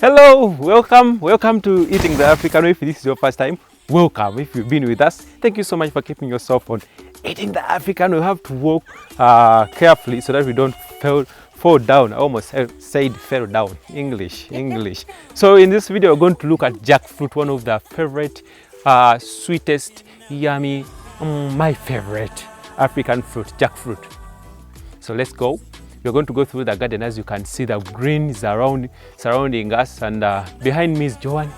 Hello, welcome to Eating the African Way. If this is your first time, welcome. If you've been with us, thank you so much for keeping yourself on Eating the African. We have to walk carefully so that we don't fall down. I almost said fell down. English. So in this video, we're going to look at jackfruit, one of the favorite, sweetest, yummy, my favorite African fruit, jackfruit. So let's go. We're going to go through the garden. As you can see, the green is surrounding us, and behind me is Joan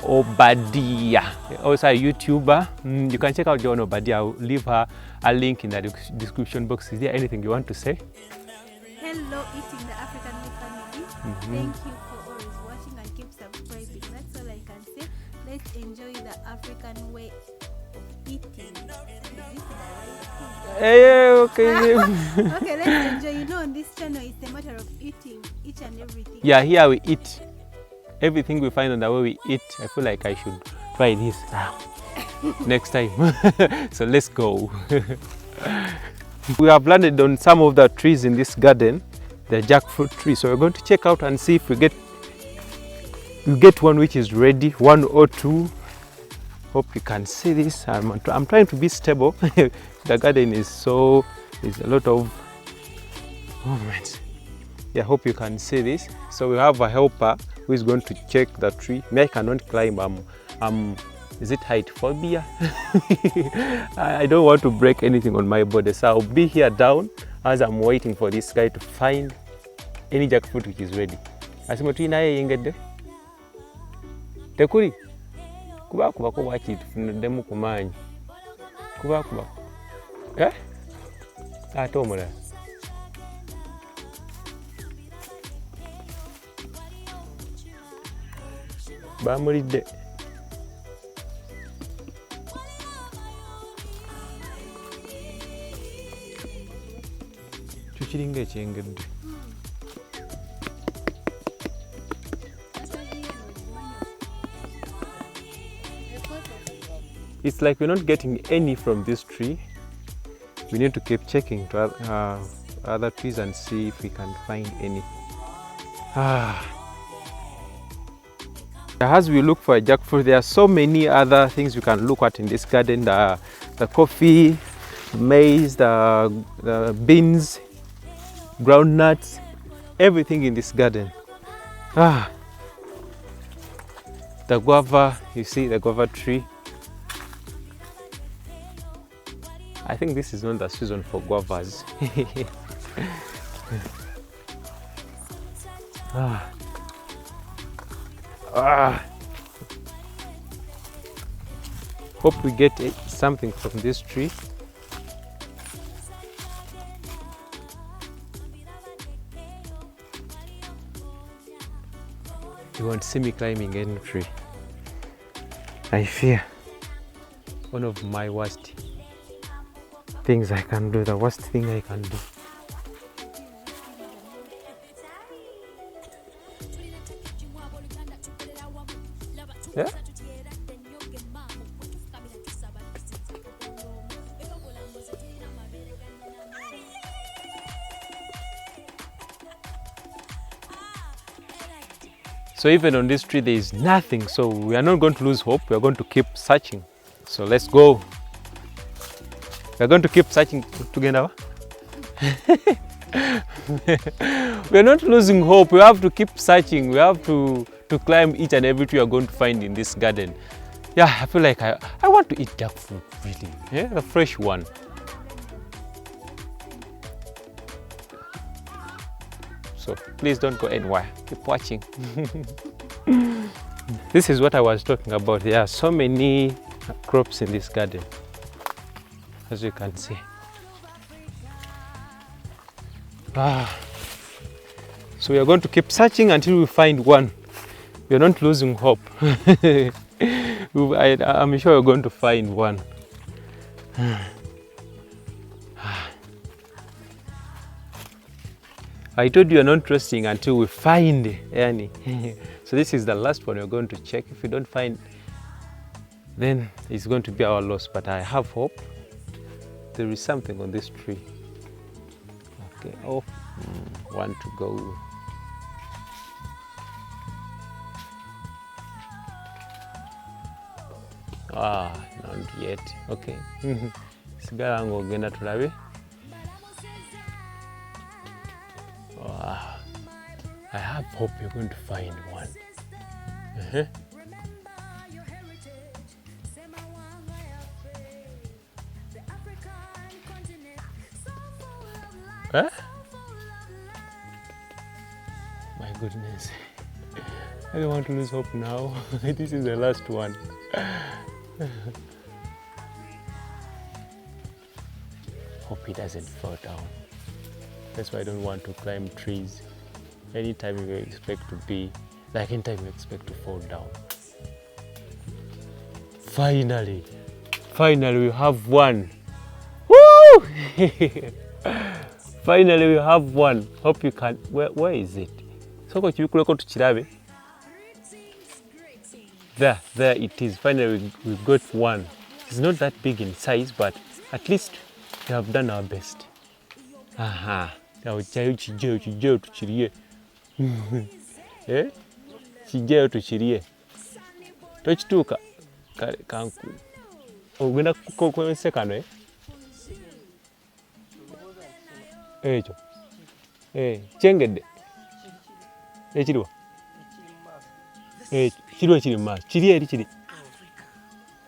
Obadiah, also a YouTuber. You can check out Joan Obadiah. I'll leave her a link in the description box. Is there anything you want to say? Hello, Eating the African Way family. Thank you for always watching and keep subscribing. That's all I can say. Let's enjoy the African way of eating. Hey, okay. Okay, let's enjoy. You know, on this channel, it's a matter of eating each and everything. Yeah, here we eat. Everything we find on the way we eat. I feel like I should try this next time. So let's go. We have landed on some of the trees in this garden, the jackfruit tree. So we're going to check out and see if we get one which is ready, one or two. Hope you can see this. I'm trying to be stable. The garden is a lot of movements. Yeah, hope you can see this. So we have a helper who is going to check the tree. Me, I cannot climb. Is it height phobia? I don't want to break anything on my body, so I'll be here down as I'm waiting for this guy to find any jackfruit which is ready. Asimotui naye yengedde tekuli kuba ko bwakitufunddemu ku maanyi kuba ate omulala bamulidde. Kiringa ekyengedde. It's like we're not getting any from this tree. We need to keep checking to other trees and see if we can find any. As we look for a jackfruit, there are so many other things you can look at in this garden. The coffee, maize, the beans, groundnuts, everything in this garden. The guava, you see the guava tree. I think this is not the season for guavas. Hope we get something from this tree. You won't see me climbing any tree. I fear one of my worst things I can do, the worst thing I can do. Yeah? So even on this tree there is nothing, so we are not going to lose hope. We are going to keep searching. So let's go. We are going to keep searching together. We are not losing hope. We have to keep searching. We have to climb each and every tree we are going to find in this garden. Yeah, I feel like I want to eat jackfruit, really. Yeah, the fresh one. So please don't go anywhere. Keep watching. This is what I was talking about. There are so many crops in this garden, as you can see. So we are going to keep searching until we find one. We are not losing hope. I'm sure we're going to find one. I told you, are not trusting until we find any. So this is the last one we're going to check. If we don't find, then it's going to be our loss. But I have hope. There is something on this tree. Okay. Oh, one to go. Not yet. Okay. Sigala ng'ogenda tulabe. I have hope you're going to find one. Huh? My goodness. I don't want to lose hope now. This is the last one. Hope it doesn't fall down. That's why I don't want to climb trees. Anytime you expect to be, like anytime you expect to fall down. Finally we have one. Woo! Finally we have one. Hope you can. Where is it? Soko chibikuleko tukirabe. There it is. Finally we got one. It's not that big in size, but at least we have done our best. Aha. Now chijeyo tukirie. Kijeyo tukirie. Tochituuka kanku. Ogenda kukozesa kano ekyo kyengedde ekiriwa kiriwa kiri mu maaso kiri eri kiri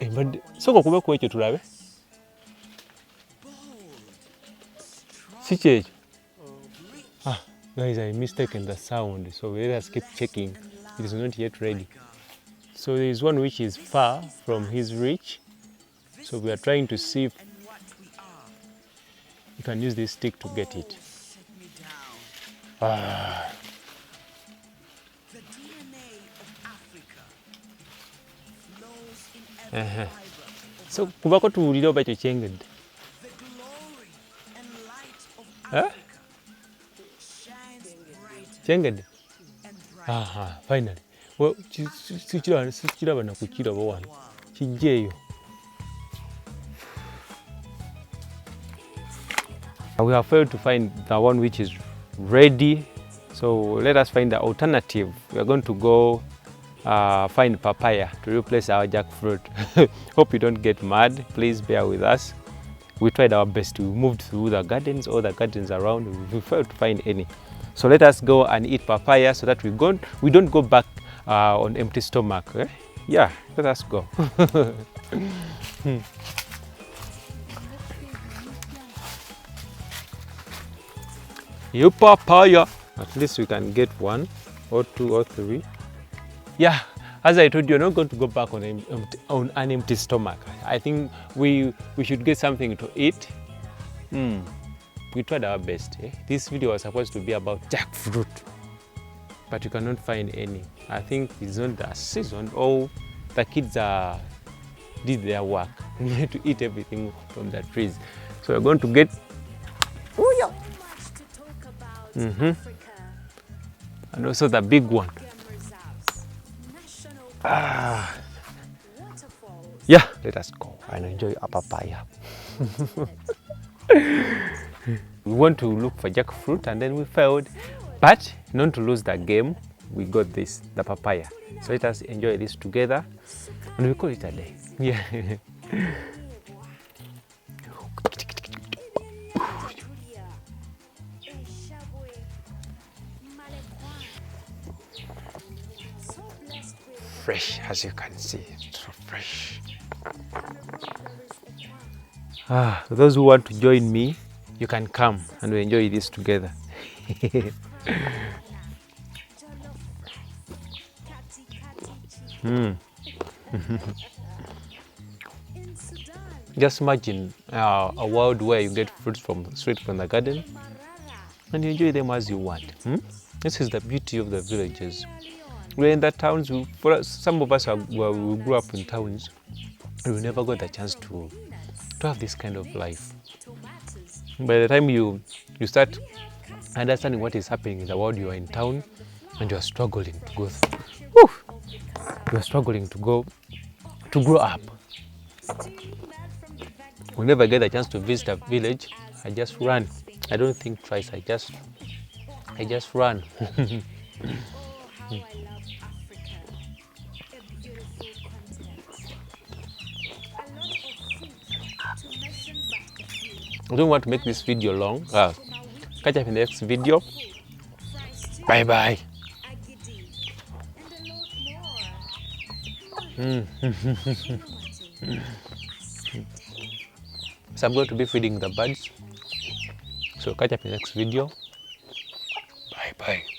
embadde soka kube ku ekyo tulabe si kyekyo. Guys, I mistaken the sound, so let us keep checking. It is not yet ready. So there is one which is far from his reach, so we are trying to see if you can use this stick to get it. So kubako tuwulira oba ekyo kyengedde. Kyengedde? Finally. Well, sikiraba na kukiraba wano. Kijjeeyo. We have failed to find the one which is ready, so let us find the alternative. We are going to go find papaya to replace our jackfruit. Hope you don't get mad. Please bear with us. We tried our best. We moved through the gardens, all the gardens around. We failed to find any. So let us go and eat papaya so that we don't go back on empty stomach. Yeah, let us go. You papaya. At least we can get one or two or three. Yeah, as I told you, you're not going to go back on an empty stomach. I think we should get something to eat. We tried our best. This video was supposed to be about jackfruit, but you cannot find any. I think it's not the season, or the kids did their work. We need to eat everything from the trees. So we're going to get and also the big one. Yeah, let us go and enjoy a papaya. We want to look for jackfruit and then we failed, but not to lose the game, we got this, the papaya. So let us enjoy this together and we call it a day. Yeah. Fresh, as you can see, so fresh. Those who want to join me, you can come and we enjoy this together. Just imagine a world where you get fruits straight from the garden and you enjoy them as you want. This is the beauty of the villages. We're in the towns. For some of us we grew up in towns, and we never got the chance to have this kind of life. By the time you start understanding what is happening in the world, you are in town and you are struggling to go through. You are struggling to grow up. We never get the chance to visit a village. I just run. I don't think twice. I just run. I don't want to make this video long. Catch up in the next video. Bye bye. So I'm going to be feeding the birds. So catch up in the next video. Bye bye.